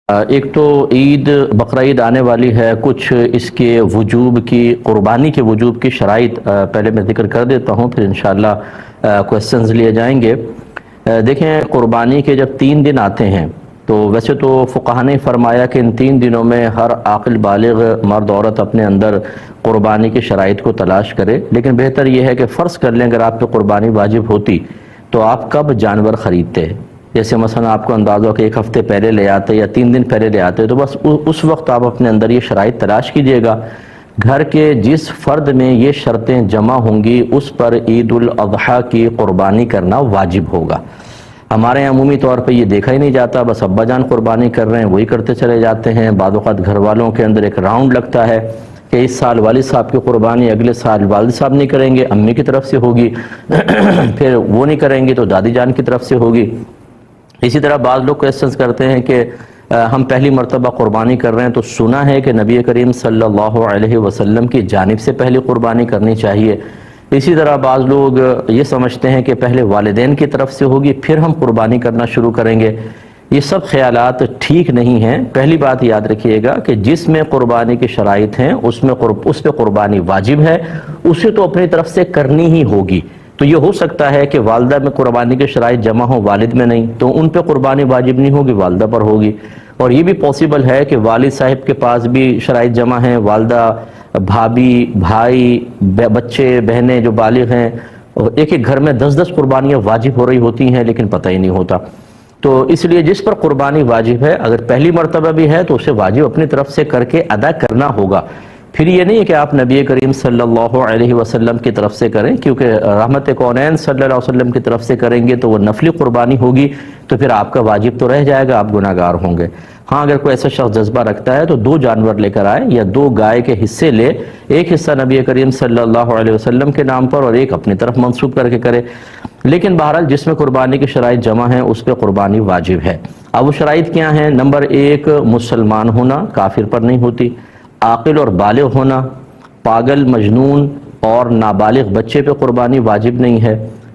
ایک تو عید بقرعید آنے والی ہے، کچھ اس کے وجوب کی، قربانی کے وجوب کی شرائط پہلے میں ذکر کر دیتا ہوں، پھر انشاءاللہ کویسچنز لیے جائیں گے۔ دیکھیں، قربانی کے جب 3 دن آتے ہیں تو ویسے تو فقہاء نے فرمایا کہ ان 3 دنوں میں ہر عاقل بالغ مرد عورت اپنے اندر قربانی کی شرائط کو تلاش کرے، لیکن بہتر یہ ہے کہ فرض کر لیں اگر آپ پہ قربانی واجب ہوتی تو آپ کب جانور خریدتے؟ جیسے مثلا آپ کو اندازہ ہو کہ 1 ہفتے پہلے لے آتے یا 3 دن پہلے لے آتے، تو بس اس وقت آپ اپنے اندر یہ شرائط تلاش کیجئے گا۔ گھر کے جس فرد میں یہ شرطیں جمع ہوں گی اس پر عید الاضحیٰ کی قربانی کرنا واجب ہوگا۔ ہمارے یہاں عمومی طور پہ یہ دیکھا ہی نہیں جاتا، بس ابا جان قربانی کر رہے ہیں وہی کرتے چلے جاتے ہیں۔ بعض اوقات گھر والوں کے اندر ایک راؤنڈ لگتا ہے کہ اس سال والد صاحب کی قربانی، اگلے سال والد صاحب نہیں کریں گے، امی کی طرف سے ہوگی، پھر وہ نہیں کریں گے تو دادی جان کی طرف سے ہوگی۔ اسی طرح بعض لوگ کویسچنز کرتے ہیں کہ ہم پہلی مرتبہ قربانی کر رہے ہیں تو سنا ہے کہ نبی کریم صلی اللہ علیہ وسلم کی جانب سے پہلی قربانی کرنی چاہیے۔ اسی طرح بعض لوگ یہ سمجھتے ہیں کہ پہلے والدین کی طرف سے ہوگی پھر ہم قربانی کرنا شروع کریں گے۔ یہ سب خیالات ٹھیک نہیں ہیں۔ پہلی بات یاد رکھیے گا کہ جس میں قربانی کی شرائط ہیں اس پہ قربانی واجب ہے، اسے تو اپنی طرف سے کرنی ہی ہوگی۔ تو یہ ہو سکتا ہے کہ والدہ میں قربانی کے شرائط جمع ہوں، والد میں نہیں، تو ان پہ قربانی واجب نہیں ہوگی، والدہ پر ہوگی۔ اور یہ بھی پاسبل ہے کہ والد صاحب کے پاس بھی شرائط جمع ہیں، والدہ، بھابھی، بھائی، بچے، بہنیں جو بالغ ہیں، ایک ایک گھر میں 10 قربانیاں واجب ہو رہی ہوتی ہیں لیکن پتہ ہی نہیں ہوتا۔ تو اس لیے جس پر قربانی واجب ہے، اگر پہلی مرتبہ بھی ہے تو اسے واجب اپنی طرف سے کر کے ادا کرنا ہوگا۔ پھر یہ نہیں ہے کہ آپ نبی کریم صلی اللہ علیہ وسلم کی طرف سے کریں، کیونکہ رحمت کونین صلی اللہ علیہ وسلم کی طرف سے کریں گے تو وہ نفلی قربانی ہوگی، تو پھر آپ کا واجب تو رہ جائے گا، آپ گناہگار ہوں گے۔ ہاں، اگر کوئی ایسا شخص جذبہ رکھتا ہے تو 2 جانور لے کر آئے یا 2 گائے کے حصے لے، ایک حصہ نبی کریم صلی اللہ علیہ وسلم کے نام پر اور ایک اپنی طرف منسوب کر کے کرے۔ لیکن بہرحال جس میں قربانی کی شرائط جمع ہیں اس پہ قربانی واجب ہے۔ اب وہ شرائط کیا ہیں؟ نمبر 1، مسلمان ہونا، کافر پر نہیں ہوتی۔ عاقل اور بالغ ہونا، پاگل، مجنون اور نابالغ بچے پہ قربانی واجب نہیں ہے۔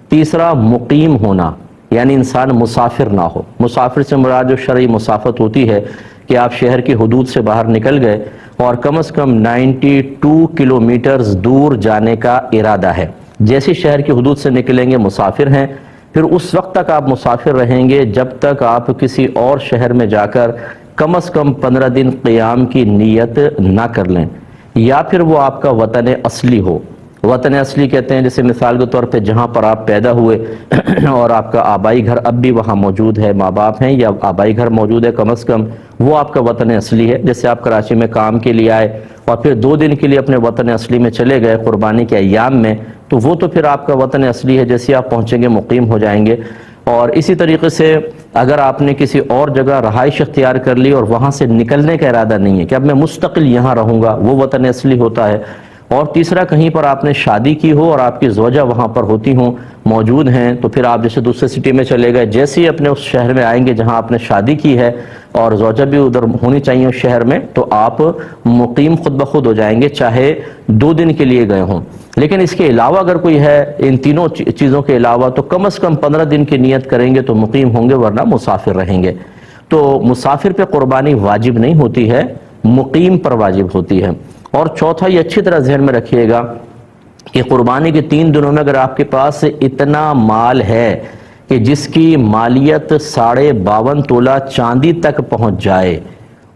تیسرا، مقیم ہونا، یعنی انسان مسافر نہ ہو۔ مسافر سے مراد جو شرعی مسافت ہوتی ہے کہ آپ شہر کی حدود سے باہر نکل گئے اور کم از کم 92 کلومیٹرز دور جانے کا ارادہ ہے۔ جیسے شہر کی حدود سے نکلیں گے مسافر ہیں، پھر اس وقت تک آپ مسافر رہیں گے جب تک آپ کسی اور شہر میں جا کر کم از کم 15 دن قیام کی نیت نہ کر لیں، یا پھر وہ آپ کا وطن اصلی ہو۔ وطن اصلی کہتے ہیں جیسے مثال کے طور پہ جہاں پر آپ پیدا ہوئے اور آپ کا آبائی گھر اب بھی وہاں موجود ہے، ماں باپ ہیں یا آبائی گھر موجود ہے، کم از کم وہ آپ کا وطن اصلی ہے۔ جیسے آپ کراچی میں کام کے لیے آئے اور پھر 2 دن کے لیے اپنے وطن اصلی میں چلے گئے قربانی کے ایام میں، تو وہ تو پھر آپ کا وطن اصلی ہے، جیسے آپ پہنچیں گے مقیم ہو جائیں گے۔ اور اسی طریقے سے اگر آپ نے کسی اور جگہ رہائش اختیار کر لی اور وہاں سے نکلنے کا ارادہ نہیں ہے کہ اب میں مستقل یہاں رہوں گا، وہ وطن اصلی ہوتا ہے۔ اور تیسرا، کہیں پر آپ نے شادی کی ہو اور آپ کی زوجہ وہاں پر ہوتی ہوں، موجود ہیں، تو پھر آپ جیسے دوسرے سٹی میں چلے گئے، جیسے ہی اپنے اس شہر میں آئیں گے جہاں آپ نے شادی کی ہے اور زوجہ بھی ادھر ہونی چاہیے اس شہر میں، تو آپ مقیم خود بخود ہو جائیں گے، چاہے 2 دن کے لیے گئے ہوں۔ لیکن اس کے علاوہ اگر کوئی ہے، ان تینوں چیزوں کے علاوہ، تو کم از کم 15 دن کی نیت کریں گے تو مقیم ہوں گے، ورنہ مسافر رہیں گے۔ تو مسافر پہ قربانی واجب نہیں ہوتی ہے، مقیم پر واجب ہوتی ہے۔ اور چوتھا، یہ اچھی طرح ذہن میں رکھیے گا کہ قربانی کے 3 دنوں میں اگر آپ کے پاس اتنا مال ہے کہ جس کی مالیت 52.5 تولہ چاندی تک پہنچ جائے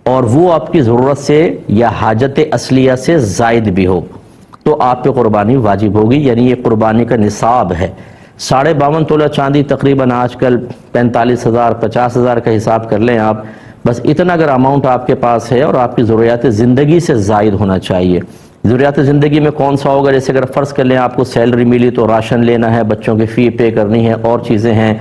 اور وہ آپ کی ضرورت سے یا حاجت اصلیہ سے زائد بھی ہو، تو آپ پہ قربانی واجب ہوگی، یعنی یہ قربانی کا نصاب ہے۔ 52.5 تولہ چاندی تقریباً آج کل 45,000 50,000 کا حساب کر لیں آپ، بس اتنا اگر اماؤنٹ آپ کے پاس ہے اور آپ کی ضروریات زندگی سے زائد ہونا چاہیے۔ ضروریات زندگی میں کون سا ہوگا؟ جیسے اگر فرض کر لیں آپ کو سیلری ملی تو راشن لینا ہے، بچوں کی فی پے کرنی ہے، اور چیزیں ہیں،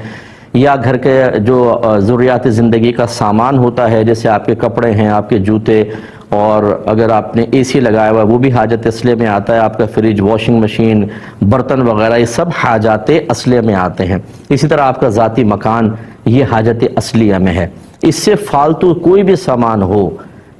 یا گھر کے جو ضروریات زندگی کا سامان ہوتا ہے جیسے آپ کے کپڑے ہیں، آپ کے جوتے، اور اگر آپ نے اے سی لگایا ہوا ہے وہ بھی حاجت اصلیہ میں آتا ہے، آپ کا فریج، واشنگ مشین، برتن وغیرہ، یہ سب حاجات اصلیہ میں آتے ہیں۔ اسی طرح آپ کا ذاتی مکان، یہ حاجت اصلیہ میں ہے۔ اس سے فالتو کوئی بھی سامان ہو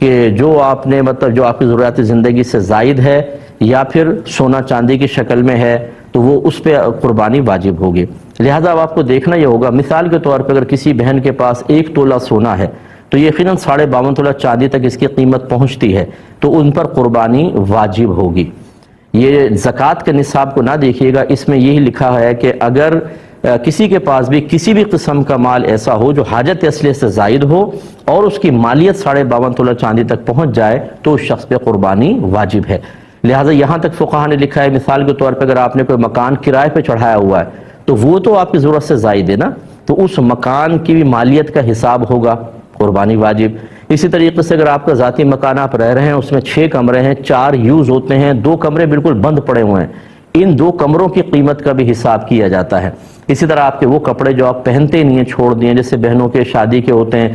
کہ جو آپ نے جو آپ کی ضروریات زندگی سے زائد ہے یا پھر سونا چاندی کی شکل میں ہے، تو وہ اس پہ قربانی واجب ہوگی۔ لہذا اب آپ کو دیکھنا یہ ہوگا، مثال کے طور پر اگر کسی بہن کے پاس 1 تولہ سونا ہے تو یقیناً 52.5 تولہ چاندی تک اس کی قیمت پہنچتی ہے تو ان پر قربانی واجب ہوگی۔ یہ زکوٰۃ کے نصاب کو نہ دیکھیے گا، اس میں یہی لکھا ہے کہ اگر کسی کے پاس بھی کسی بھی قسم کا مال ایسا ہو جو حاجت اصلیہ سے زائد ہو اور اس کی مالیت 52.5 تولہ چاندی تک پہنچ جائے تو اس شخص پہ قربانی واجب ہے۔ لہٰذا یہاں تک فقہا نے لکھا ہے، مثال کے طور پہ اگر آپ نے کوئی مکان کرائے پہ چڑھایا ہوا ہے تو وہ تو آپ کی ضرورت سے زائد ہے نا، تو اس مکان کی بھی مالیت کا حساب ہوگا، قربانی واجب۔ اسی طریقے سے اگر آپ کا ذاتی مکان آپ رہ رہے ہیں، اس میں 6 کمرے ہیں، 4 یوز ہوتے ہیں، 2 کمرے بالکل بند پڑے ہوئے ہیں، ان 2 کمروں کی قیمت کا بھی حساب کیا جاتا ہے۔ اسی طرح آپ کے وہ کپڑے جو آپ پہنتے نہیں ہیں، چھوڑ دیے، جیسے بہنوں کے شادی کے ہوتے ہیں،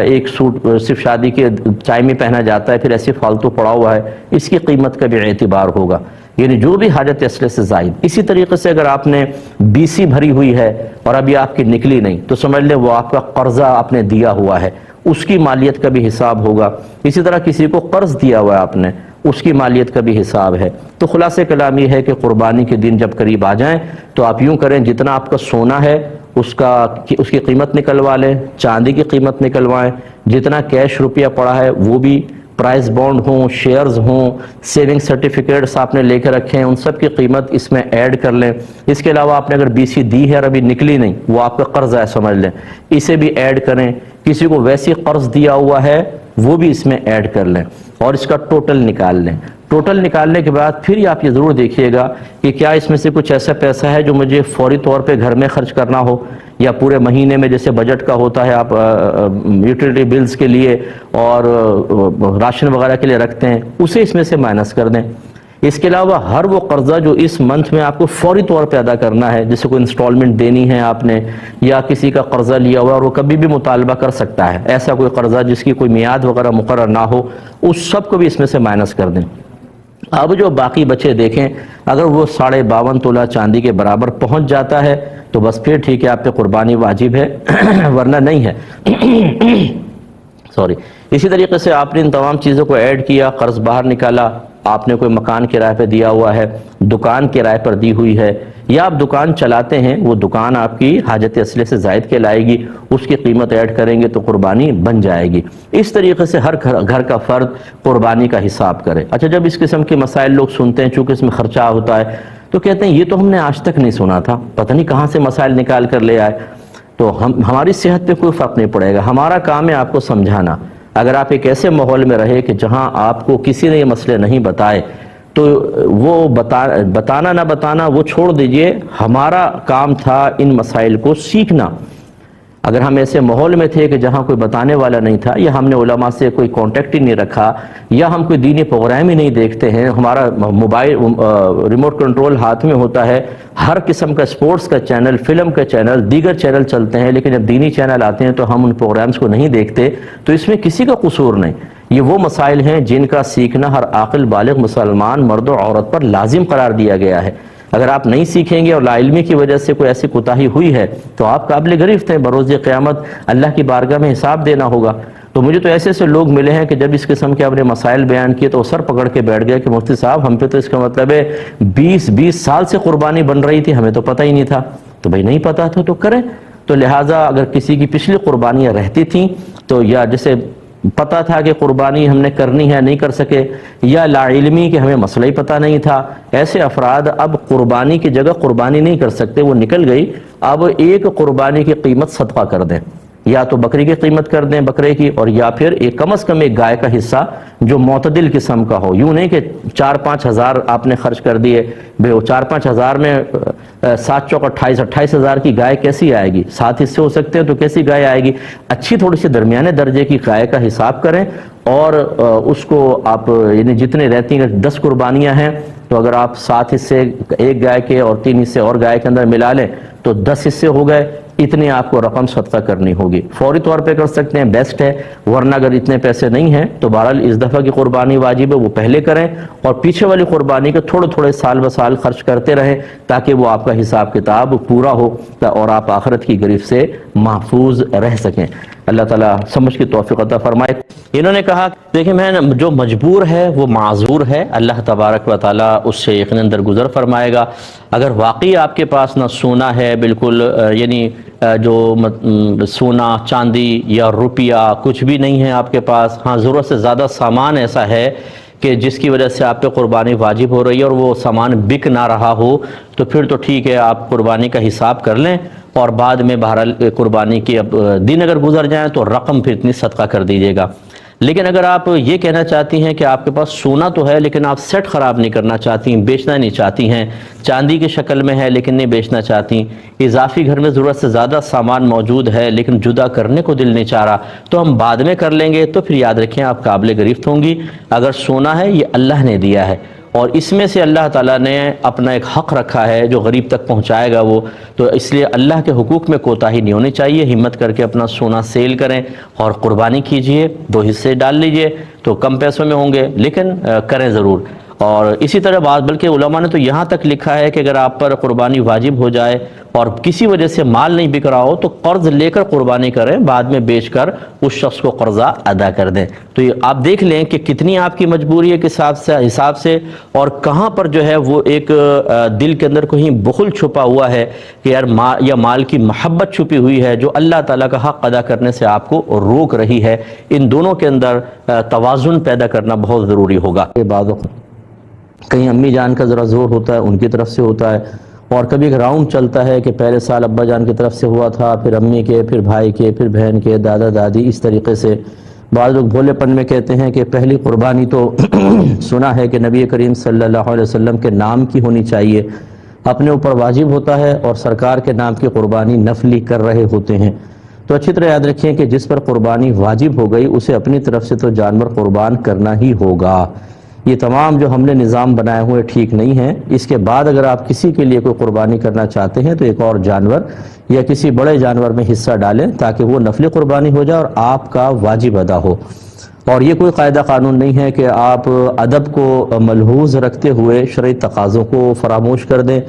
ایک سوٹ صرف شادی کے ٹائم میں پہنا جاتا ہے، پھر ایسے فالتو پڑا ہوا ہے، اس کی قیمت کا بھی اعتبار ہوگا، یعنی جو بھی حاجت اصلیہ سے زائد۔ اسی طریقے سے اگر آپ نے BC بھری ہوئی ہے اور ابھی آپ کی نکلی نہیں تو سمجھ لیں وہ آپ کا قرضہ آپ نے دیا ہوا ہے، اس کی مالیت کا بھی حساب ہوگا۔ اسی طرح کسی کو قرض دیا ہوا ہے آپ نے، اس کی مالیت کا بھی حساب ہے۔ تو خلاصہ کلام یہ ہے کہ قربانی کے دن جب قریب آ جائیں تو آپ یوں کریں، جتنا آپ کا سونا ہے اس کی قیمت نکلوا لیں، چاندی کی قیمت نکلوائیں، جتنا کیش روپیہ پڑا ہے وہ بھی، پرائز بانڈ ہوں، شیئرز ہوں، سیونگ سرٹیفکیٹس آپ نے لے کے رکھے ہیں، ان سب کی قیمت اس میں ایڈ کر لیں۔ اس کے علاوہ آپ نے اگر BC دی ہے اور ابھی نکلی نہیں، وہ آپ کا قرض ہے سمجھ لیں، اسے بھی ایڈ کریں۔ کسی کو ویسی قرض دیا ہوا ہے وہ بھی اس میں ایڈ کر لیں اور اس کا ٹوٹل نکال لیں۔ ٹوٹل نکالنے کے بعد پھر آپ یہ ضرور دیکھیے گا کہ کیا اس میں سے کچھ ایسا پیسہ ہے جو مجھے فوری طور پہ گھر میں خرچ کرنا ہو، یا پورے مہینے میں جیسے بجٹ کا ہوتا ہے آپ یوٹیلیٹی بلز کے لیے اور راشن وغیرہ کے لیے رکھتے ہیں، اسے اس میں سے مائنس کر دیں۔ اس کے علاوہ ہر وہ قرضہ جو اس منتھ میں آپ کو فوری طور پہ ادا کرنا ہے، جیسے کوئی انسٹالمنٹ دینی ہے آپ نے، یا کسی کا قرضہ لیا ہوا اور وہ کبھی بھی مطالبہ کر سکتا ہے، ایسا کوئی قرضہ جس کی کوئی میعاد وغیرہ مقرر نہ ہو، اس سب کو بھی اس میں سے مائنس کر دیں۔ اب جو باقی بچے دیکھیں، اگر وہ 52.5 تولہ چاندی کے برابر پہنچ جاتا ہے تو بس پھر ٹھیک ہے، آپ پہ قربانی واجب ہے، ورنہ نہیں ہے۔ سوری۔ اسی طریقے سے آپ نے ان تمام چیزوں کو ایڈ کیا، قرض باہر نکالا، آپ نے کوئی مکان کرائے پہ دیا ہوا ہے، دکان کرائے پر دی ہوئی ہے، یا آپ دکان چلاتے ہیں، وہ دکان آپ کی حاجت اصلیہ سے زائد کے لائے گی، اس کی قیمت ایڈ کریں گے تو قربانی بن جائے گی۔ اس طریقے سے ہر گھر کا فرد قربانی کا حساب کرے۔ اچھا، جب اس قسم کے مسائل لوگ سنتے ہیں، چونکہ اس میں خرچہ ہوتا ہے، تو کہتے ہیں یہ تو ہم نے آج تک نہیں سنا تھا، پتہ نہیں کہاں سے مسائل نکال کر لے آئے۔ تو ہماری صحت پہ کوئی فرق نہیں پڑے گا، ہمارا کام ہے آپ کو سمجھانا۔ اگر آپ ایک ایسے ماحول میں رہے کہ جہاں آپ کو کسی نے یہ مسئلے نہیں بتائے تو وہ بتانا نہ بتانا وہ چھوڑ دیجئے، ہمارا کام تھا ان مسائل کو سیکھنا۔ اگر ہم ایسے ماحول میں تھے کہ جہاں کوئی بتانے والا نہیں تھا، یا ہم نے علماء سے کوئی کانٹیکٹ ہی نہیں رکھا، یا ہم کوئی دینی پروگرام ہی نہیں دیکھتے ہیں، ہمارا موبائل ریموٹ کنٹرول ہاتھ میں ہوتا ہے، ہر قسم کا سپورٹس کا چینل، فلم کا چینل، دیگر چینل چلتے ہیں، لیکن جب دینی چینل آتے ہیں تو ہم ان پروگرامز کو نہیں دیکھتے، تو اس میں کسی کا قصور نہیں۔ یہ وہ مسائل ہیں جن کا سیکھنا ہر عاقل بالغ مسلمان مرد و عورت پر لازم قرار دیا گیا ہے۔ اگر آپ نہیں سیکھیں گے اور لا علمی کی وجہ سے کوئی ایسی کوتاہی ہوئی ہے تو آپ قابل گرفت ہیں، بروز قیامت اللہ کی بارگاہ میں حساب دینا ہوگا۔ تو مجھے تو ایسے لوگ ملے ہیں کہ جب اس قسم کے اپنے مسائل بیان کیے تو سر پکڑ کے بیٹھ گئے کہ مفتی صاحب ہم پہ تو اس کا مطلب ہے 20 سال سے قربانی بن رہی تھی، ہمیں تو پتہ ہی نہیں تھا۔ تو بھائی نہیں پتہ تھا تو کریں۔ تو لہٰذا اگر کسی کی پچھلی قربانیاں رہتی تھیں تو یا جیسے پتہ تھا کہ قربانی ہم نے کرنی ہے نہیں کر سکے، یا لا علمی کہ ہمیں مسئلہ ہی پتہ نہیں تھا، ایسے افراد اب قربانی کی جگہ قربانی نہیں کر سکتے، وہ نکل گئی، اب ایک قربانی کی قیمت صدقہ کر دیں، یا تو بکری کی قیمت کر دیں بکرے کی، اور یا پھر ایک کم از کم ایک گائے کا حصہ جو معتدل قسم کا ہو، یوں نہیں کہ 4-5 ہزار آپ نے خرچ کر دیے، بھئی وہ 4-5 ہزار میں 7 چوک 28 ہزار کی گائے کیسی آئے گی، 7 حصے ہو سکتے ہیں تو کیسی گائے آئے گی۔ اچھی تھوڑی سی درمیانے درجے کی گائے کا حساب کریں، اور اس کو آپ یعنی جتنے رہتی ہیں 10 قربانیاں ہیں تو اگر آپ 7 حصے ایک گائے کے اور 3 حصے اور گائے کے اندر ملا لیں تو 10 حصے ہو گئے، اتنے آپ کو رقم صدقہ کرنی ہوگی۔ فوری طور پہ کر سکتے ہیں، بیسٹ ہے، ورنہ اگر اتنے پیسے نہیں ہیں تو بہرحال اس دفعہ کی قربانی واجب ہے وہ پہلے کریں، اور پیچھے والی قربانی کے تھوڑے سال بسال خرچ کرتے رہیں تاکہ وہ آپ کا حساب کتاب پورا ہو اور آپ آخرت کی گرفت سے محفوظ رہ سکیں۔ اللہ تعالیٰ سمجھ کی توفیق عطا فرمائے۔ انہوں نے کہا دیکھیں میں جو مجبور ہے وہ معذور ہے، اللہ تبارک و تعالیٰ اس سے یقیناً درگزر فرمائے گا۔ اگر واقعی آپ کے پاس نہ سونا ہے بالکل، یعنی جو سونا چاندی یا روپیہ کچھ بھی نہیں ہے آپ کے پاس، ہاں ضرورت سے زیادہ سامان ایسا ہے کہ جس کی وجہ سے آپ پہ قربانی واجب ہو رہی ہے اور وہ سامان بک نہ رہا ہو، تو پھر تو ٹھیک ہے، آپ قربانی کا حساب کر لیں اور بعد میں بہرحال قربانی کے اب دن اگر گزر جائیں تو رقم پھر اتنی صدقہ کر دیجیے گا۔ لیکن اگر آپ یہ کہنا چاہتی ہیں کہ آپ کے پاس سونا تو ہے لیکن آپ سیٹ خراب نہیں کرنا چاہتی ہیں، بیچنا نہیں چاہتی ہیں، چاندی کی شکل میں ہے لیکن نہیں بیچنا چاہتی، اضافی گھر میں ضرورت سے زیادہ سامان موجود ہے لیکن جدا کرنے کو دل نہیں چاہ رہا، تو ہم بعد میں کر لیں گے، تو پھر یاد رکھیں آپ قابل گرفت ہوں گی۔ اگر سونا ہے یہ اللہ نے دیا ہے اور اس میں سے اللہ تعالیٰ نے اپنا ایک حق رکھا ہے جو غریب تک پہنچائے گا وہ، تو اس لیے اللہ کے حقوق میں کوتاہی نہیں ہونی چاہیے۔ ہمت کر کے اپنا سونا سیل کریں اور قربانی کیجئے، 2 حصے ڈال لیجئے تو کم پیسوں میں ہوں گے، لیکن کریں ضرور۔ اور اسی طرح بلکہ علماء نے تو یہاں تک لکھا ہے کہ اگر آپ پر قربانی واجب ہو جائے اور کسی وجہ سے مال نہیں بک رہا ہو تو قرض لے کر قربانی کریں، بعد میں بیچ کر اس شخص کو قرضہ ادا کر دیں۔ تو یہ آپ دیکھ لیں کہ کتنی آپ کی مجبوری ہے کس حساب سے، اور کہاں پر جو ہے وہ ایک دل کے اندر کہیں بخل چھپا ہوا ہے کہ یار یا مال کی محبت چھپی ہوئی ہے جو اللہ تعالیٰ کا حق ادا کرنے سے آپ کو روک رہی ہے۔ ان دونوں کے اندر توازن پیدا کرنا بہت ضروری ہوگا۔ کہیں امی جان کا ذرا زور ہوتا ہے، ان کی طرف سے ہوتا ہے، اور کبھی ایک راؤنڈ چلتا ہے کہ پہلے سال ابا جان کی طرف سے ہوا تھا، پھر امی کے، پھر بھائی کے، پھر بہن کے، دادا دادی، اس طریقے سے۔ بعض لوگ بھولے پن میں کہتے ہیں کہ پہلی قربانی تو سنا ہے کہ نبی کریم صلی اللہ علیہ وسلم کے نام کی ہونی چاہیے، اپنے اوپر واجب ہوتا ہے اور سرکار کے نام کی قربانی نفلی کر رہے ہوتے ہیں۔ تو اچھی طرح یاد رکھیں کہ جس پر قربانی واجب ہو گئی اسے اپنی طرف سے تو جانور قربان کرنا ہی ہوگا۔ یہ تمام جو ہم نے نظام بنائے ہوئے ٹھیک نہیں ہیں۔ اس کے بعد اگر آپ کسی کے لیے کوئی قربانی کرنا چاہتے ہیں تو ایک اور جانور یا کسی بڑے جانور میں حصہ ڈالیں تاکہ وہ نفلی قربانی ہو جائے اور آپ کا واجب ادا ہو۔ اور یہ کوئی قاعدہ قانون نہیں ہے کہ آپ ادب کو ملحوظ رکھتے ہوئے شرعی تقاضوں کو فراموش کر دیں۔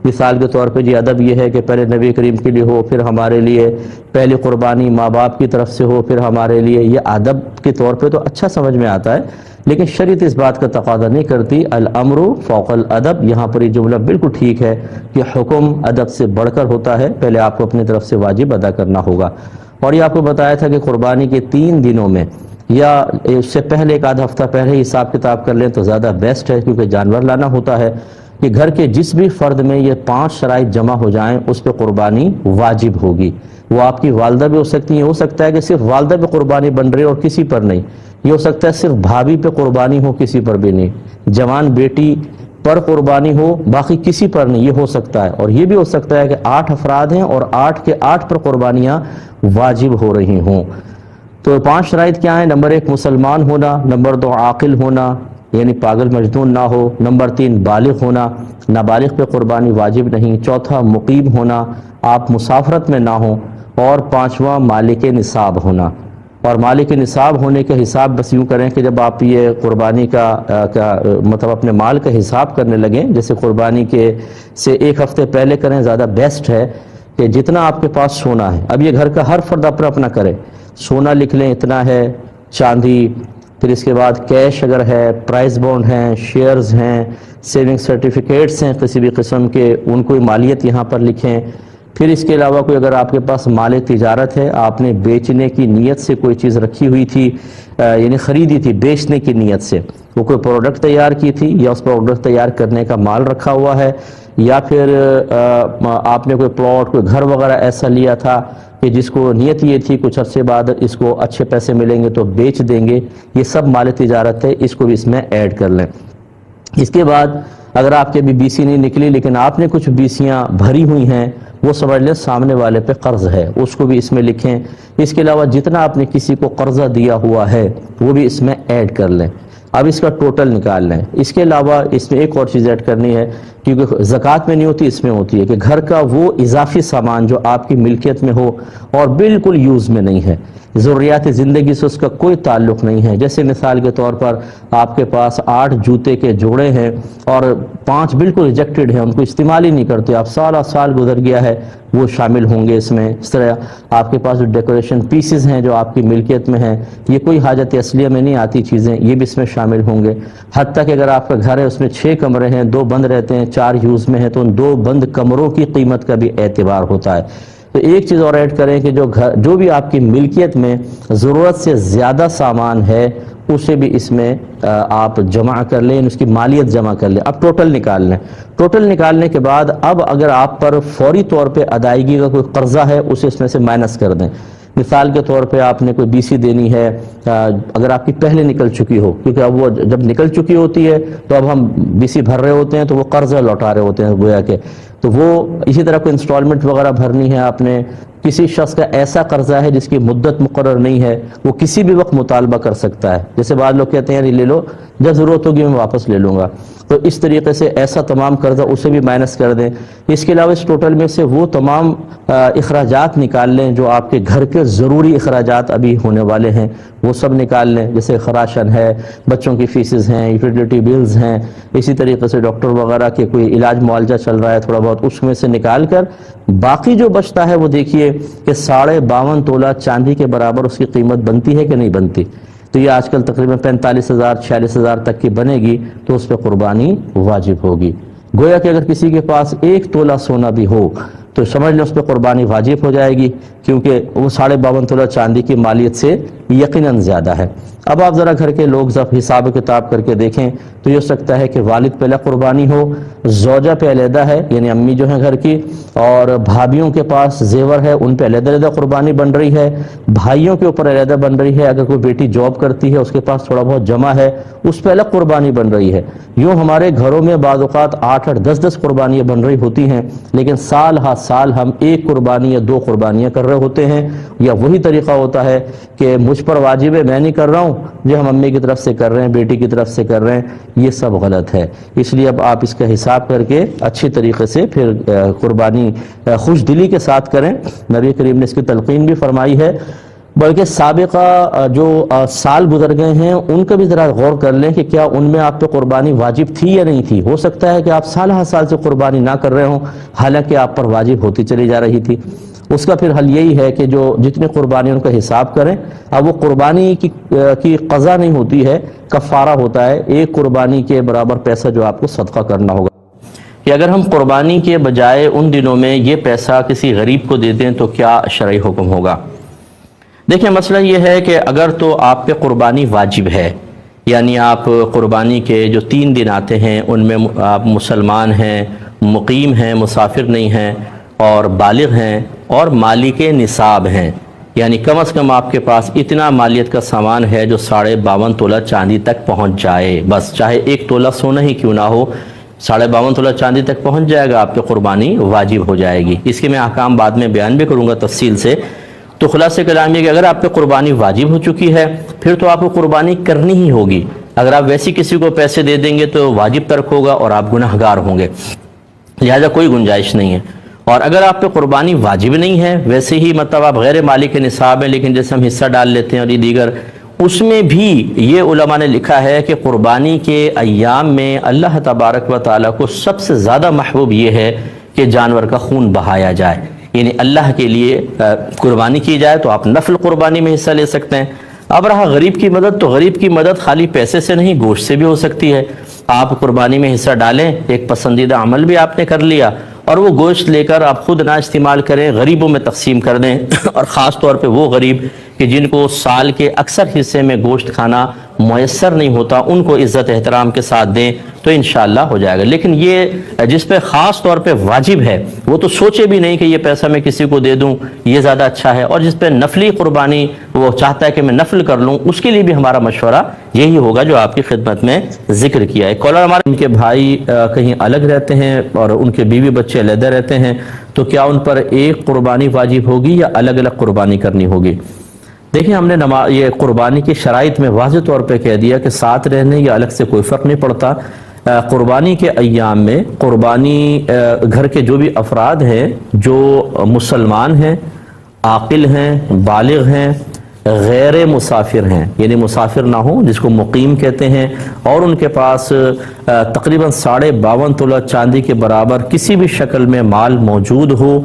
مثال کے طور پہ جی ادب یہ ہے کہ پہلے نبی کریم کے لیے ہو، پھر ہمارے لیے، پہلی قربانی ماں باپ کی طرف سے ہو، پھر ہمارے لیے۔ یہ ادب کے طور پہ تو اچھا سمجھ میں آتا ہے لیکن شریعت اس بات کا تقاضا نہیں کرتی۔ الامر فوق الادب، یہاں پر یہ جملہ بالکل ٹھیک ہے کہ حکم ادب سے بڑھ کر ہوتا ہے، پہلے آپ کو اپنی طرف سے واجب ادا کرنا ہوگا۔ اور یہ آپ کو بتایا تھا کہ قربانی کے 3 دنوں میں یا اس سے پہلے ایک آدھا ہفتہ پہلے حساب کتاب کر لیں تو زیادہ بیسٹ ہے، کیونکہ جانور لانا ہوتا ہے کہ گھر کے جس بھی فرد میں یہ 5 شرائط جمع ہو جائیں اس پہ قربانی واجب ہوگی۔ وہ آپ کی والدہ بھی ہو سکتی ہیں، ہو سکتا ہے کہ صرف والدہ پہ قربانی بن رہی اور کسی پر نہیں، یہ ہو سکتا ہے صرف بھابھی پہ قربانی ہو کسی پر بھی نہیں، جوان بیٹی پر قربانی ہو باقی کسی پر نہیں، یہ ہو سکتا ہے۔ اور یہ بھی ہو سکتا ہے کہ 8 افراد ہیں اور 8 کے 8 پر قربانیاں واجب ہو رہی ہوں۔ تو 5 شرائط کیا ہیں؟ نمبر 1 مسلمان ہونا، نمبر 2 عاقل ہونا یعنی پاگل مجنون نہ ہو، نمبر 3 بالغ ہونا، نابالغ پہ قربانی واجب نہیں، چوتھا مقیم ہونا، آپ مسافرت میں نہ ہوں، اور 5واں مالک نصاب ہونا۔ اور مالک نصاب ہونے کے حساب بس یوں کریں کہ جب آپ یہ قربانی کا مطلب اپنے مال کا حساب کرنے لگیں، جیسے قربانی کے سے 1 ہفتے پہلے کریں، زیادہ بیسٹ ہے کہ جتنا آپ کے پاس سونا ہے، اب یہ گھر کا ہر فرد اپنا کرے، سونا لکھ لیں اتنا ہے، چاندی، پھر اس کے بعد کیش اگر ہے، پرائز بونڈ ہیں، شیئرز ہیں، سیونگ سرٹیفکیٹس ہیں کسی بھی قسم کے، ان کو مالیت یہاں پر لکھیں۔ پھر اس کے علاوہ کوئی اگر آپ کے پاس مال تجارت ہے، آپ نے بیچنے کی نیت سے کوئی چیز رکھی ہوئی تھی، یعنی خریدی تھی بیچنے کی نیت سے، وہ کوئی پروڈکٹ تیار کی تھی یا اس پروڈکٹ تیار کرنے کا مال رکھا ہوا ہے، یا پھر آپ نے کوئی پلاٹ، کوئی گھر وغیرہ ایسا لیا تھا کہ جس کو نیت یہ تھی کچھ عرصے بعد اس کو اچھے پیسے ملیں گے تو بیچ دیں گے، یہ سب مال تجارت ہے، اس کو بھی اس میں ایڈ کر لیں۔ اس کے بعد اگر آپ کے ابھی BC نہیں نکلی لیکن آپ نے کچھ BCیاں بھری ہوئی ہیں، وہ سمجھ لیں سامنے والے پہ قرض ہے، اس کو بھی اس میں لکھیں۔ اس کے علاوہ جتنا آپ نے کسی کو قرضہ دیا ہوا ہے وہ بھی اس میں ایڈ کر لیں۔ اب اس کا ٹوٹل نکال لیں۔ اس کے علاوہ اس میں ایک اور چیز ایڈ کرنی ہے کیونکہ زکوٰۃ میں نہیں ہوتی، اس میں ہوتی ہے کہ گھر کا وہ اضافی سامان جو آپ کی ملکیت میں ہو اور بالکل یوز میں نہیں ہے، ضروریات زندگی سے اس کا کوئی تعلق نہیں ہے. جیسے مثال کے طور پر آپ کے پاس 8 جوتے کے جوڑے ہیں اور 5 بالکل ریجیکٹڈ ہیں، ان کو استعمال ہی نہیں کرتے، آپ سال گزر گیا ہے، وہ شامل ہوں گے اس میں. اس طرح آپ کے پاس جو ڈیکوریشن پیسز ہیں جو آپ کی ملکیت میں ہیں، یہ کوئی حاجت اصلیہ میں نہیں آتی چیزیں، یہ بھی اس میں شامل ہوں گے. حتیٰ کہ اگر آپ کا گھر ہے اس میں 6 کمرے ہیں، 2 بند رہتے ہیں، 4 یوز میں ہیں، تو ان 2 بند کمروں کی قیمت کا بھی اعتبار ہوتا ہے. تو ایک چیز اور ایڈ کریں کہ جو بھی آپ کی ملکیت میں ضرورت سے زیادہ سامان ہے اسے بھی اس میں آپ جمع کر لیں، اس کی مالیت جمع کر لیں. اب ٹوٹل نکال لیں. ٹوٹل نکالنے کے بعد اب اگر آپ پر فوری طور پہ ادائیگی کا کوئی قرضہ ہے اسے اس میں سے مائنس کر دیں. مثال کے طور پہ آپ نے کوئی بی سی دینی ہے، اگر آپ کی پہلے نکل چکی ہو، کیونکہ اب وہ جب نکل چکی ہوتی ہے تو اب ہم بی سی بھر رہے ہوتے ہیں تو وہ قرضہ لوٹا رہے ہوتے ہیں گویا کہ. تو وہ اسی طرح کوئی انسٹالمنٹ وغیرہ بھرنی ہے آپ نے، کسی شخص کا ایسا قرضہ ہے جس کی مدت مقرر نہیں ہے، وہ کسی بھی وقت مطالبہ کر سکتا ہے. جیسے بعض لوگ کہتے ہیں یار لے لو، جب ضرورت ہوگی میں واپس لے لوں گا. تو اس طریقے سے ایسا تمام قرضہ اسے بھی مائنس کر دیں. اس کے علاوہ اس ٹوٹل میں سے وہ تمام اخراجات نکال لیں جو آپ کے گھر کے ضروری اخراجات ابھی ہونے والے ہیں، وہ سب نکال لیں. جیسے راشن ہے، بچوں کی فیسز ہیں، یوٹیلیٹی بلز ہیں، اسی طریقے سے ڈاکٹر وغیرہ کے کوئی علاج معالجہ چل رہا ہے تھوڑا بہت، اس میں سے نکال کر باقی جو بچتا ہے وہ دیکھیے کہ 52.5 تولہ چاندی کے برابر اس کی قیمت بنتی ہے کہ نہیں بنتی. تو یہ آج کل تقریباً 45,000 46,000 تک کی بنے گی تو اس پہ قربانی واجب ہوگی. گویا کہ اگر کسی کے پاس 1 تولہ سونا بھی ہو تو سمجھ لیں اس پہ قربانی واجب ہو جائے گی، کیونکہ وہ 52.5 تولہ چاندی کی مالیت سے یقیناً زیادہ ہے. اب آپ ذرا گھر کے لوگ حساب کتاب کر کے دیکھیں تو یہ ہو سکتا ہے کہ والد پہلے قربانی ہو، زوجہ پہ علیحدہ ہے یعنی امی جو ہیں گھر کی، اور بھابھیوں کے پاس زیور ہے ان پہ علیحدہ قربانی بن رہی ہے، بھائیوں کے اوپر علیحدہ بن رہی ہے، اگر کوئی بیٹی جاب کرتی ہے اس کے پاس تھوڑا بہت جمع ہے اس پہ الگ قربانی بن رہی ہے. یوں ہمارے گھروں میں بعض اوقات 8 10 قربانیاں بن رہی ہوتی ہیں، لیکن سال ہر سال ہم 1 قربانی یا 2 قربانیاں کر رہے ہوتے ہیں. یا وہی طریقہ ہوتا ہے کہ مجھ پر واجب ہے میں نہیں کر رہا ہوں، جو ہم امی کی طرف سے کر رہے ہیں، بیٹی کی طرف سے کر رہے ہیں، یہ سب غلط ہے. اس لیے اب آپ اس کا حساب کر کے اچھی طریقے سے پھر قربانی خوش دلی کے ساتھ کریں. نبی کریم نے اس کی تلقین بھی فرمائی ہے. بلکہ سابقہ جو سال گزر گئے ہیں ان کا بھی ذرا غور کر لیں کہ کیا ان میں آپ پہ قربانی واجب تھی یا نہیں تھی. ہو سکتا ہے کہ آپ سال ہر سال سے قربانی نہ کر رہے ہوں حالانکہ آپ پر واجب ہوتی چلی جا رہی تھی. اس کا پھر حل یہی ہے کہ جو جتنی قربانی ان کا حساب کریں. اب وہ قربانی کی قضا نہیں ہوتی ہے، کفارہ ہوتا ہے. 1 قربانی کے برابر پیسہ جو آپ کو صدقہ کرنا ہوگا. کہ اگر ہم قربانی کے بجائے ان دنوں میں یہ پیسہ کسی غریب کو دے دیں تو کیا شرعی حکم ہوگا؟ دیکھیں مسئلہ یہ ہے کہ اگر تو آپ پہ قربانی واجب ہے، یعنی آپ قربانی کے جو 3 دن آتے ہیں ان میں آپ مسلمان ہیں، مقیم ہیں، مسافر نہیں ہیں، اور بالغ ہیں، اور مالک نصاب ہیں، یعنی کم از کم آپ کے پاس اتنا مالیت کا سامان ہے جو 52.5 تولہ چاندی تک پہنچ جائے. بس چاہے 1 تولہ سونا ہی کیوں نہ ہو، 52.5 تولہ چاندی تک پہنچ جائے گا، آپ پہ قربانی واجب ہو جائے گی. اس کے میں احکام بعد میں بیان بھی کروں گا تفصیل سے. تو خلاصہ کلام یہ کہ اگر آپ پہ قربانی واجب ہو چکی ہے پھر تو آپ کو قربانی کرنی ہی ہوگی. اگر آپ ویسی کسی کو پیسے دے دیں گے تو واجب ترک ہوگا اور آپ گناہ گار ہوں گے، لہذا کوئی گنجائش نہیں ہے. اور اگر آپ پہ قربانی واجب نہیں ہے، ویسے ہی مطلب آپ غیر مالک نصاب ہیں لیکن جیسے ہم حصہ ڈال لیتے ہیں اور یہ دیگر، اس میں بھی یہ علماء نے لکھا ہے کہ قربانی کے ایام میں اللہ تبارک و تعالیٰ کو سب سے زیادہ محبوب یہ ہے کہ جانور کا خون بہایا جائے، یعنی اللہ کے لیے قربانی کی جائے. تو آپ نفل قربانی میں حصہ لے سکتے ہیں. اب رہا غریب کی مدد، تو غریب کی مدد خالی پیسے سے نہیں گوشت سے بھی ہو سکتی ہے. آپ قربانی میں حصہ ڈالیں، ایک پسندیدہ عمل بھی آپ نے کر لیا، اور وہ گوشت لے کر آپ خود نہ استعمال کریں، غریبوں میں تقسیم کر دیں. اور خاص طور پہ وہ غریب کہ جن کو سال کے اکثر حصے میں گوشت کھانا میسر نہیں ہوتا، ان کو عزت احترام کے ساتھ دیں تو انشاءاللہ ہو جائے گا. لیکن یہ جس پہ خاص طور پہ واجب ہے وہ تو سوچے بھی نہیں کہ یہ پیسہ میں کسی کو دے دوں، یہ زیادہ اچھا ہے. اور جس پہ نفلی قربانی وہ چاہتا ہے کہ میں نفل کر لوں، اس کے لیے بھی ہمارا مشورہ یہی ہوگا جو آپ کی خدمت میں ذکر کیا ہے. کالر ہمارے ان کے بھائی کہیں الگ رہتے ہیں اور ان کے بیوی بچے علیحدہ رہتے ہیں، تو کیا ان پر ایک قربانی واجب ہوگی یا الگ الگ قربانی کرنی ہوگی؟ دیکھیں ہم نے یہ قربانی کی شرائط میں واضح طور پہ کہہ دیا کہ ساتھ رہنے یا الگ سے کوئی فرق نہیں پڑتا. قربانی کے ایام میں قربانی گھر کے جو بھی افراد ہیں جو مسلمان ہیں، عاقل ہیں، بالغ ہیں، غیر مسافر ہیں، یعنی مسافر نہ ہوں جس کو مقیم کہتے ہیں، اور ان کے پاس تقریباً 52.5 تولہ چاندی کے برابر کسی بھی شکل میں مال موجود ہو،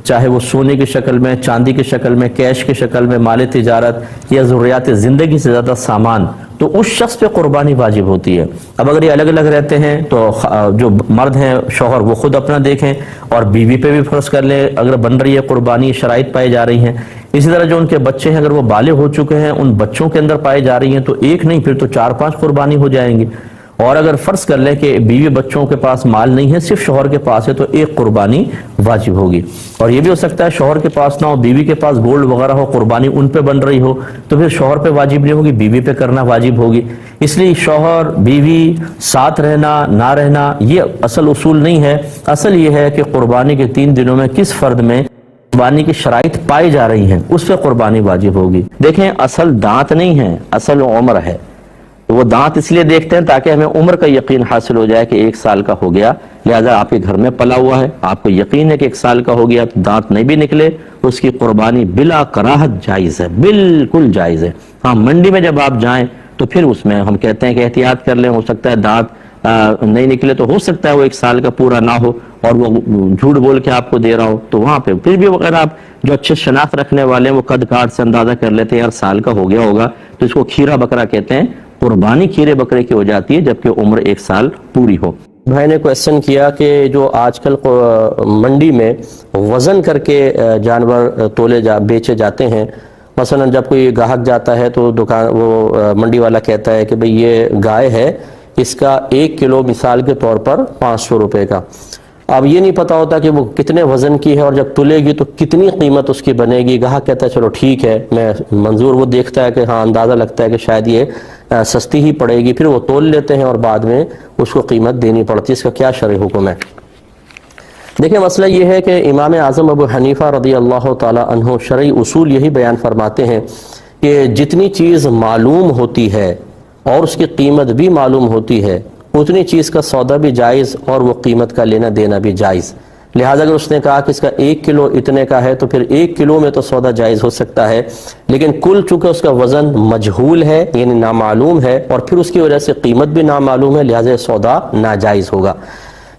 چاہے وہ سونے کی شکل میں، چاندی کی شکل میں، کیش کی شکل میں، مال تجارت یا ضروریات زندگی سے زیادہ سامان، تو اس شخص پہ قربانی واجب ہوتی ہے۔ اب اگر یہ الگ الگ رہتے ہیں تو جو مرد ہیں شوہر وہ خود اپنا دیکھیں، اور بیوی پہ بھی فرض کر لیں اگر بن رہی ہے قربانی، شرائط پائی جا رہی ہیں۔ اسی طرح جو ان کے بچے ہیں اگر وہ بالغ ہو چکے ہیں، ان بچوں کے اندر پائی جا رہی ہیں تو ایک نہیں پھر تو 4-5 قربانی ہو جائیں گی۔ اور اگر فرض کر لیں کہ بیوی بچوں کے پاس مال نہیں ہے، صرف شوہر کے پاس ہے، تو ایک قربانی واجب ہوگی۔ اور یہ بھی ہو سکتا ہے شوہر کے پاس نہ ہو، بیوی کے پاس گولڈ وغیرہ ہو، قربانی ان پہ بن رہی ہو، تو پھر شوہر پہ واجب نہیں ہوگی، بیوی پہ کرنا واجب ہوگی۔ اس لیے شوہر بیوی ساتھ رہنا نہ رہنا یہ اصل اصول نہیں ہے، اصل یہ ہے کہ قربانی کے 3 دنوں میں کس فرد میں قربانی کی شرائط پائی جا رہی ہیں اس پہ قربانی واجب ہوگی۔ دیکھیں اصل دانت نہیں ہے، اصل عمر ہے۔ وہ دانت اس لیے دیکھتے ہیں تاکہ ہمیں عمر کا یقین حاصل ہو جائے کہ 1 سال کا ہو گیا، لہذا آپ کے گھر میں پلا ہوا ہے، آپ کو یقین ہے کہ 1 سال کا ہو گیا، تو دانت نہیں بھی نکلے اس کی قربانی بلا کراہت جائز ہے، بالکل جائز ہے۔ ہاں منڈی میں جب آپ جائیں تو پھر اس میں ہم کہتے ہیں کہ احتیاط کر لیں، ہو سکتا ہے دانت نہیں نکلے، تو ہو سکتا ہے وہ 1 سال کا پورا نہ ہو اور وہ جھوٹ بول کے آپ کو دے رہا ہو، تو وہاں پہ پھر بھی اگر آپ جو اچھے شناخت رکھنے والے ہیں وہ قد کاٹ سے اندازہ کر لیتے ہیں یار سال کا ہو گیا ہوگا، تو اس کو کھیرا بکرا کہتے ہیں۔ قربانی کھیرے بکرے کی ہو جاتی ہے جبکہ عمر 1 سال پوری ہو۔ بھائی نے کویسچن کیا کہ جو آج کل منڈی میں وزن کر کے جانور بیچے جاتے ہیں، مثلا جب کوئی گاہک جاتا ہے تو وہ منڈی والا کہتا ہے کہ بھئی یہ گائے ہے، اس کا 1 کلو مثال کے طور پر 500 روپے کا۔ اب یہ نہیں پتا ہوتا کہ وہ کتنے وزن کی ہے اور جب تلے گی تو کتنی قیمت اس کی بنے گی۔ گاہک کہتا ہے چلو ٹھیک ہے میں منظور، وہ دیکھتا ہے کہ ہاں اندازہ لگتا ہے کہ شاید یہ سستی ہی پڑے گی، پھر وہ تول لیتے ہیں اور بعد میں اس کو قیمت دینی پڑتی ہے۔ اس کا کیا شرعی حکم ہے؟ دیکھیں مسئلہ یہ ہے کہ امام اعظم ابو حنیفہ رضی اللہ تعالی عنہ شرعی اصول یہی بیان فرماتے ہیں کہ جتنی چیز معلوم ہوتی ہے اور اس کی قیمت بھی معلوم ہوتی ہے اتنی چیز کا سودا بھی جائز اور وہ قیمت کا لینا دینا بھی جائز۔ لہٰذا اگر اس نے کہا کہ اس کا 1 کلو اتنے کا ہے تو پھر 1 کلو میں تو سودا جائز ہو سکتا ہے، لیکن کل چونکہ اس کا وزن مجہول ہے یعنی نامعلوم ہے اور پھر اس کی وجہ سے قیمت بھی نامعلوم ہے، لہٰذا سودا ناجائز ہوگا۔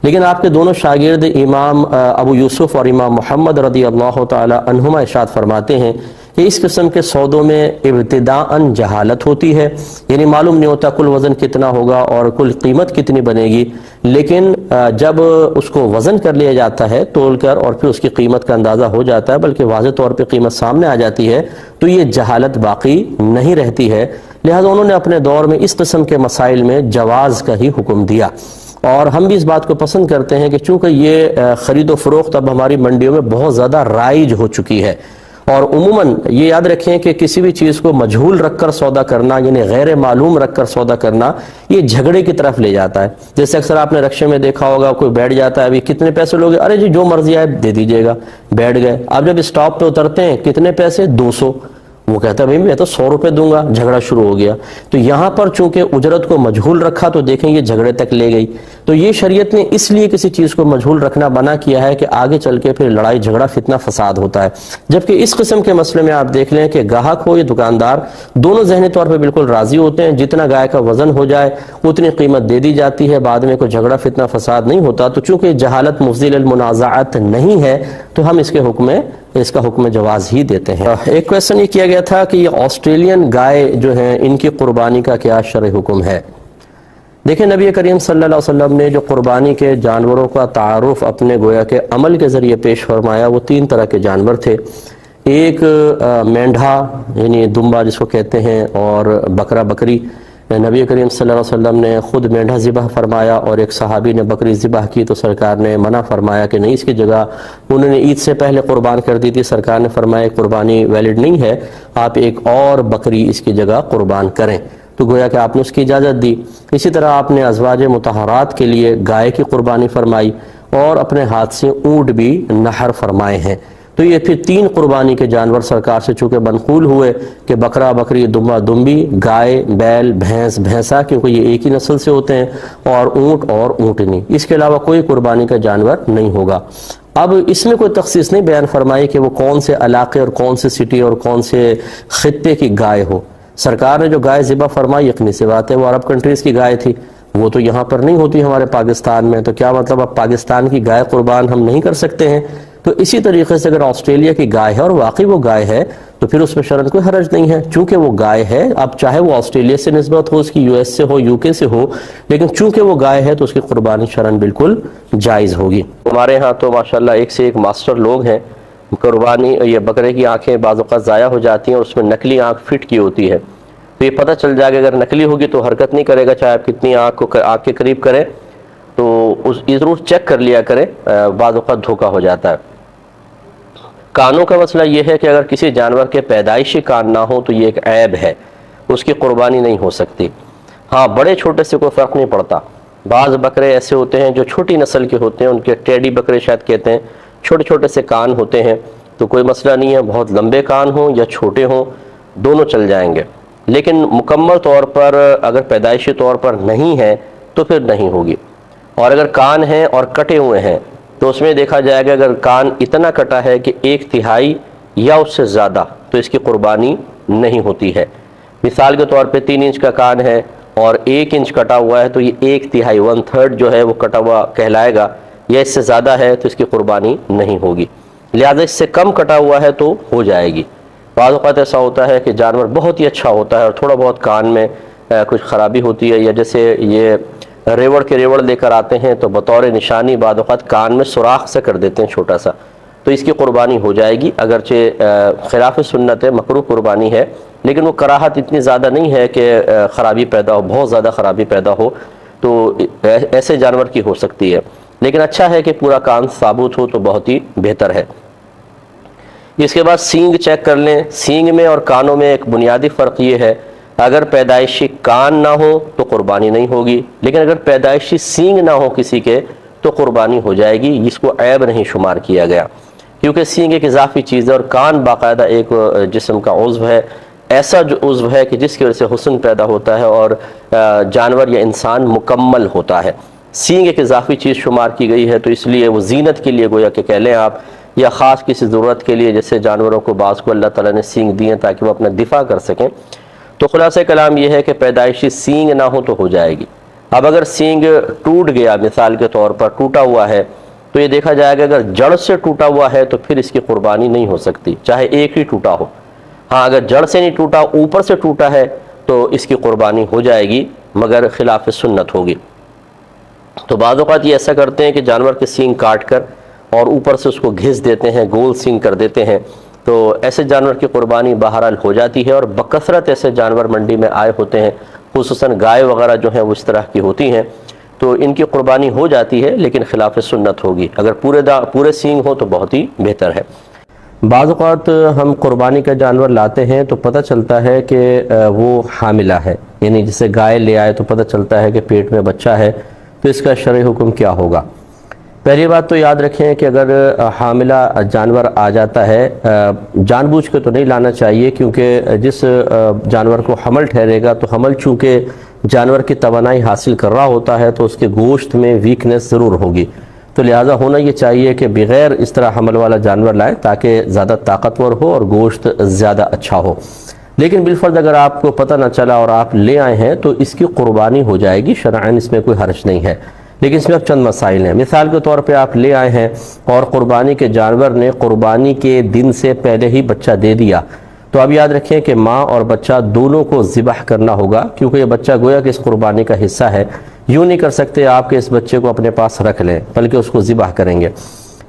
لیکن آپ کے دونوں شاگرد امام ابو یوسف اور امام محمد رضی اللہ تعالی عنہما ارشاد فرماتے ہیں کہ اس قسم کے سودوں میں ابتداءً جہالت ہوتی ہے، یعنی معلوم نہیں ہوتا کل وزن کتنا ہوگا اور کل قیمت کتنی بنے گی، لیکن جب اس کو وزن کر لیا جاتا ہے تول کر اور پھر اس کی قیمت کا اندازہ ہو جاتا ہے بلکہ واضح طور پہ قیمت سامنے آ جاتی ہے تو یہ جہالت باقی نہیں رہتی ہے۔ لہٰذا انہوں نے اپنے دور میں اس قسم کے مسائل میں جواز کا ہی حکم دیا، اور ہم بھی اس بات کو پسند کرتے ہیں کہ چونکہ یہ خرید و فروخت اب ہماری منڈیوں میں بہت زیادہ رائج ہو چکی ہے، اور عموماً یہ یاد رکھیں کہ کسی بھی چیز کو مجہول رکھ کر سودا کرنا یعنی غیر معلوم رکھ کر سودا کرنا یہ جھگڑے کی طرف لے جاتا ہے۔ جیسے اکثر آپ نے رکشے میں دیکھا ہوگا کوئی بیٹھ جاتا ہے ابھی کتنے پیسے لوگے، ارے جی جو مرضی آئے دے دیجیے گا، بیٹھ گئے۔ اب جب اسٹاپ پہ اترتے ہیں کتنے پیسے، 200، وہ کہتا ہے بھائی میں تو 100 روپے دوں گا، جھگڑا شروع ہو گیا۔ تو یہاں پر چونکہ اجرت کو مجہول رکھا تو دیکھیں یہ جھگڑے تک لے گئی۔ تو یہ شریعت نے اس لیے کسی چیز کو مجہول رکھنا منع کیا ہے کہ آگے چل کے پھر لڑائی جھگڑا فتنہ فساد ہوتا ہے، جبکہ اس قسم کے مسئلے میں آپ دیکھ لیں کہ گاہک ہو یا دکاندار دونوں ذہنی طور پہ بالکل راضی ہوتے ہیں، جتنا گائے کا وزن ہو جائے اتنی قیمت دے دی جاتی ہے، بعد میں کوئی جھگڑا فتنہ فساد نہیں ہوتا۔ تو چونکہ جہالت مفضی للمنازعات نہیں ہے تو ہم اس کا حکم جواز ہی دیتے ہیں۔ ایک کویسچن یہ کیا گیا تھا کہ یہ آسٹریلین گائے جو ہیں ان کی قربانی کا کیا شرعی حکم ہے؟ دیکھیں نبی کریم صلی اللہ علیہ وسلم نے جو قربانی کے جانوروں کا تعارف اپنے گویا کے عمل کے ذریعے پیش فرمایا وہ 3 طرح کے جانور تھے۔ ایک مینڈھا یعنی دمبا جس کو کہتے ہیں، اور بکرا بکری۔ نبی کریم صلی اللہ علیہ وسلم نے خود مینڈھا ذبح فرمایا اور ایک صحابی نے بکری ذبح کی تو سرکار نے منع فرمایا کہ نہیں، اس کی جگہ انہوں نے عید سے پہلے قربان کر دی تھی، سرکار نے فرمایا قربانی ویلڈ نہیں ہے، آپ ایک اور بکری اس کی جگہ قربان کریں، تو گویا کہ آپ نے اس کی اجازت دی۔ اسی طرح آپ نے ازواج مطہرات کے لیے گائے کی قربانی فرمائی اور اپنے ہاتھ سے اونٹ بھی نحر فرمائے ہیں۔ تو یہ پھر 3 قربانی کے جانور سرکار سے چونکہ منقول ہوئے کہ بکرا بکری دمبا دمبی گائے بیل بھینس بھینسا، کیونکہ یہ ایک ہی نسل سے ہوتے ہیں، اور اونٹ اور اونٹنی، اس کے علاوہ کوئی قربانی کا جانور نہیں ہوگا۔ اب اس میں کوئی تخصیص نہیں بیان فرمائی کہ وہ کون سے علاقے اور کون سے سٹی اور کون سے خطے کی گائے ہو۔ سرکار نے جو گائے ذبح فرمائی یقینی سی بات ہے وہ عرب کنٹریز کی گائے تھی، وہ تو یہاں پر نہیں ہوتی ہمارے پاکستان میں، تو کیا مطلب اب پاکستان کی گائے قربان ہم نہیں کر سکتے ہیں؟ تو اسی طریقے سے اگر آسٹریلیا کی گائے ہے اور واقعی وہ گائے ہے تو پھر اس میں شرعاً کوئی حرج نہیں ہے، چونکہ وہ گائے ہے۔ اب چاہے وہ آسٹریلیا سے نسبت ہو، اس کی US سے ہو، UK سے ہو، لیکن چونکہ وہ گائے ہے تو اس کی قربانی شرعاً بالکل جائز ہوگی۔ ہمارے ہاں تو ماشاءاللہ ایک سے ایک ماسٹر لوگ ہیں، قربانی یہ بکرے کی آنکھیں بعض اوقات ضائع ہو جاتی ہیں اور اس میں نقلی آنکھ فٹ کی ہوتی ہے، تو یہ پتہ چل جائے کہ اگر نقلی ہوگی تو حرکت نہیں کرے گا، چاہے آپ کتنی آنکھ کے قریب کریں، تو یہ ضرور چیک کر لیا کریں، بعض اوقات دھوکہ ہو جاتا ہے۔ کانوں کا مسئلہ یہ ہے کہ اگر کسی جانور کے پیدائشی کان نہ ہو تو یہ ایک عیب ہے، اس کی قربانی نہیں ہو سکتی۔ ہاں بڑے چھوٹے سے کوئی فرق نہیں پڑتا، بعض بکرے ایسے ہوتے ہیں جو چھوٹی نسل کے ہوتے ہیں، ان کے ٹیڈی بکرے شاید کہتے ہیں، چھوٹے چھوٹے سے کان ہوتے ہیں، تو کوئی مسئلہ نہیں ہے، بہت لمبے کان ہوں یا چھوٹے ہوں دونوں چل جائیں گے، لیکن مکمل طور پر اگر پیدائشی طور پر نہیں ہے تو پھر نہیں ہوگی۔ اور اگر کان ہیں اور کٹے ہوئے ہیں تو اس میں دیکھا جائے گا اگر کان اتنا کٹا ہے کہ 1/3 یا اس سے زیادہ تو اس کی قربانی نہیں ہوتی ہے۔ مثال کے طور پہ 3 انچ کا کان ہے اور 1 انچ کٹا ہوا ہے تو یہ 1/3 1/3 جو ہے وہ کٹا ہوا کہلائے گا، یا اس سے زیادہ ہے تو اس کی قربانی نہیں ہوگی، لہذا اس سے کم کٹا ہوا ہے تو ہو جائے گی۔ بعض اوقات ایسا ہوتا ہے کہ جانور بہت ہی اچھا ہوتا ہے اور تھوڑا بہت کان میں کچھ خرابی ہوتی ہے، یا جیسے یہ ریوڑ کے ریوڑ لے کر آتے ہیں تو بطور نشانی بعض اوقات کان میں سوراخ سے کر دیتے ہیں چھوٹا سا، تو اس کی قربانی ہو جائے گی، اگرچہ خلاف سنت ہے، مکروہ قربانی ہے، لیکن وہ کراہت اتنی زیادہ نہیں ہے کہ خرابی پیدا ہو، بہت زیادہ خرابی پیدا ہو، تو ایسے جانور کی ہو سکتی ہے، لیکن اچھا ہے کہ پورا کان ثابت ہو تو بہت ہی بہتر ہے۔ اس کے بعد سینگ چیک کر لیں۔ سینگ میں اور کانوں میں ایک بنیادی فرق یہ ہے، اگر پیدائشی کان نہ ہو تو قربانی نہیں ہوگی، لیکن اگر پیدائشی سینگ نہ ہو کسی کے تو قربانی ہو جائے گی، اس کو عیب نہیں شمار کیا گیا، کیونکہ سینگ ایک اضافی چیز ہے اور کان باقاعدہ ایک جسم کا عضو ہے، ایسا جو عضو ہے کہ جس کی وجہ سے حسن پیدا ہوتا ہے اور جانور یا انسان مکمل ہوتا ہے۔ سینگ ایک اضافی چیز شمار کی گئی ہے، تو اس لیے وہ زینت کے لیے گویا کہ کہہ لیں آپ، یا خاص کسی ضرورت کے لیے، جیسے جانوروں کو بعض کو اللہ تعالیٰ نے سینگ دیے تاکہ وہ اپنا دفاع کر سکیں۔ تو خلاصہ کلام یہ ہے کہ پیدائشی سینگ نہ ہو تو ہو جائے گی۔ اب اگر سینگ ٹوٹ گیا، مثال کے طور پر ٹوٹا ہوا ہے، تو یہ دیکھا جائے گا اگر جڑ سے ٹوٹا ہوا ہے تو پھر اس کی قربانی نہیں ہو سکتی، چاہے ایک ہی ٹوٹا ہو۔ ہاں اگر جڑ سے نہیں ٹوٹا، اوپر سے ٹوٹا ہے تو اس کی قربانی ہو جائے گی، مگر خلاف سنت ہوگی۔ تو بعض اوقات یہ ایسا کرتے ہیں کہ جانور کے سینگ کاٹ کر اور اوپر سے اس کو گھس دیتے ہیں، گول سینگ کر دیتے ہیں، تو ایسے جانور کی قربانی بہرحال ہو جاتی ہے، اور بکثرت ایسے جانور منڈی میں آئے ہوتے ہیں، خصوصاً گائے وغیرہ جو ہیں وہ اس طرح کی ہوتی ہیں، تو ان کی قربانی ہو جاتی ہے، لیکن خلاف سنت ہوگی۔ اگر پورے سینگ ہو تو بہت ہی بہتر ہے۔ بعض اوقات ہم قربانی کا جانور لاتے ہیں تو پتہ چلتا ہے کہ وہ حاملہ ہے، یعنی جسے گائے لے آئے تو پتہ چلتا ہے کہ پیٹ میں بچہ ہے، تو اس کا شرعی حکم کیا ہوگا؟ پہلی بات تو یاد رکھیں کہ اگر حاملہ جانور آ جاتا ہے، جان بوجھ کے تو نہیں لانا چاہیے، کیونکہ جس جانور کو حمل ٹھہرے گا تو حمل چونکہ جانور کی توانائی حاصل کر رہا ہوتا ہے تو اس کے گوشت میں ویکنس ضرور ہوگی، تو لہٰذا ہونا یہ چاہیے کہ بغیر اس طرح حمل والا جانور لائے تاکہ زیادہ طاقتور ہو اور گوشت زیادہ اچھا ہو۔ لیکن بالفرض اگر آپ کو پتہ نہ چلا اور آپ لے آئے ہیں تو اس کی قربانی ہو جائے گی، شرعاً اس میں کوئی حرج نہیں ہے، لیکن اس میں اب چند مسائل ہیں۔ مثال کے طور پہ آپ لے آئے ہیں اور قربانی کے جانور نے قربانی کے دن سے پہلے ہی بچہ دے دیا، تو اب یاد رکھیں کہ ماں اور بچہ دونوں کو ذبح کرنا ہوگا، کیونکہ یہ بچہ گویا کہ اس قربانی کا حصہ ہے۔ یوں نہیں کر سکتے آپ کہ اس بچے کو اپنے پاس رکھ لیں، بلکہ اس کو ذبح کریں گے۔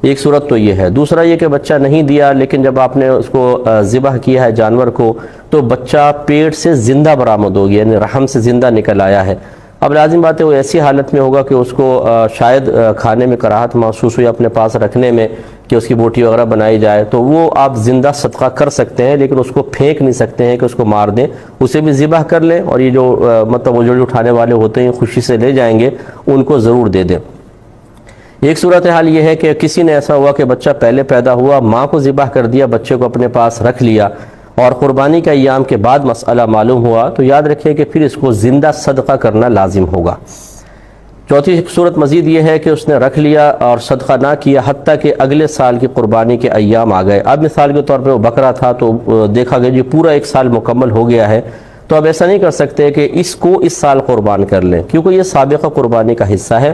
ایک صورت تو یہ ہے۔ دوسرا یہ کہ بچہ نہیں دیا، لیکن جب آپ نے اس کو ذبح کیا ہے جانور کو تو بچہ پیٹ سے زندہ برآمد ہو گیا، یعنی رحم سے زندہ نکل آیا ہے۔ اب لازم بات ہے وہ ایسی حالت میں ہوگا کہ اس کو شاید کھانے میں کراہت محسوس ہوئی اپنے پاس رکھنے میں، کہ اس کی بوٹی وغیرہ بنائی جائے، تو وہ آپ زندہ صدقہ کر سکتے ہیں، لیکن اس کو پھینک نہیں سکتے ہیں کہ اس کو مار دیں، اسے بھی ذبح کر لیں، اور یہ جو مطلب وہ جو اٹھانے والے ہوتے ہیں خوشی سے لے جائیں گے ان کو ضرور دے دیں۔ ایک صورتحال یہ ہے کہ کسی نے ایسا ہوا کہ بچہ پہلے پیدا ہوا، ماں کو ذبح کر دیا، بچے کو اپنے پاس رکھ لیا، اور قربانی کا ایام کے بعد مسئلہ معلوم ہوا، تو یاد رکھیں کہ پھر اس کو زندہ صدقہ کرنا لازم ہوگا۔ چوتھی صورت مزید یہ ہے کہ اس نے رکھ لیا اور صدقہ نہ کیا حتیٰ کہ اگلے سال کی قربانی کے ایام آ گئے۔ اب مثال کے طور پہ وہ بکرا تھا تو دیکھا گیا جی پورا ایک سال مکمل ہو گیا ہے، تو اب ایسا نہیں کر سکتے کہ اس کو اس سال قربان کر لیں، کیونکہ یہ سابقہ قربانی کا حصہ ہے،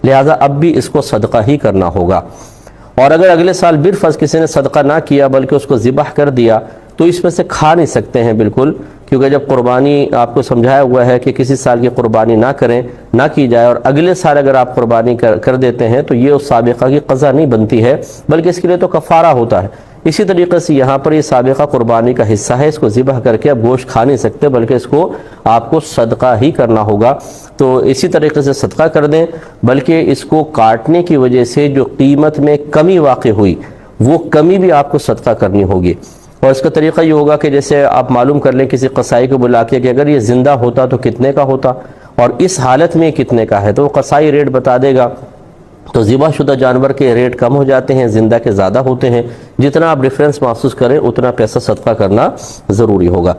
لہٰذا اب بھی اس کو صدقہ ہی کرنا ہوگا۔ اور اگر اگلے سال بالفرض کسی نے صدقہ نہ کیا بلکہ اس کو ذبح کر دیا تو اس میں سے کھا نہیں سکتے ہیں بالکل، کیونکہ جب قربانی آپ کو سمجھایا ہوا ہے کہ کسی سال کی قربانی نہ کریں، نہ کی جائے، اور اگلے سال اگر آپ قربانی کر دیتے ہیں تو یہ اس سابقہ کی قضا نہیں بنتی ہے، بلکہ اس کے لیے تو کفارہ ہوتا ہے۔ اسی طریقے سے یہاں پر یہ سابقہ قربانی کا حصہ ہے، اس کو ذبح کر کے اب گوشت کھا نہیں سکتے بلکہ اس کو آپ کو صدقہ ہی کرنا ہوگا۔ تو اسی طریقے سے صدقہ کر دیں، بلکہ اس کو کاٹنے کی وجہ سے جو قیمت میں کمی واقع ہوئی وہ کمی بھی آپ کو صدقہ کرنی ہوگی۔ اور اس کا طریقہ یہ ہوگا کہ جیسے آپ معلوم کر لیں کسی قصائی کو بلا کے کہ اگر یہ زندہ ہوتا تو کتنے کا ہوتا اور اس حالت میں کتنے کا ہے، تو وہ قصائی ریٹ بتا دے گا۔ تو ذبح شدہ جانور کے ریٹ کم ہو جاتے ہیں، زندہ کے زیادہ ہوتے ہیں، جتنا آپ ڈیفرنس محسوس کریں اتنا پیسہ صدقہ کرنا ضروری ہوگا۔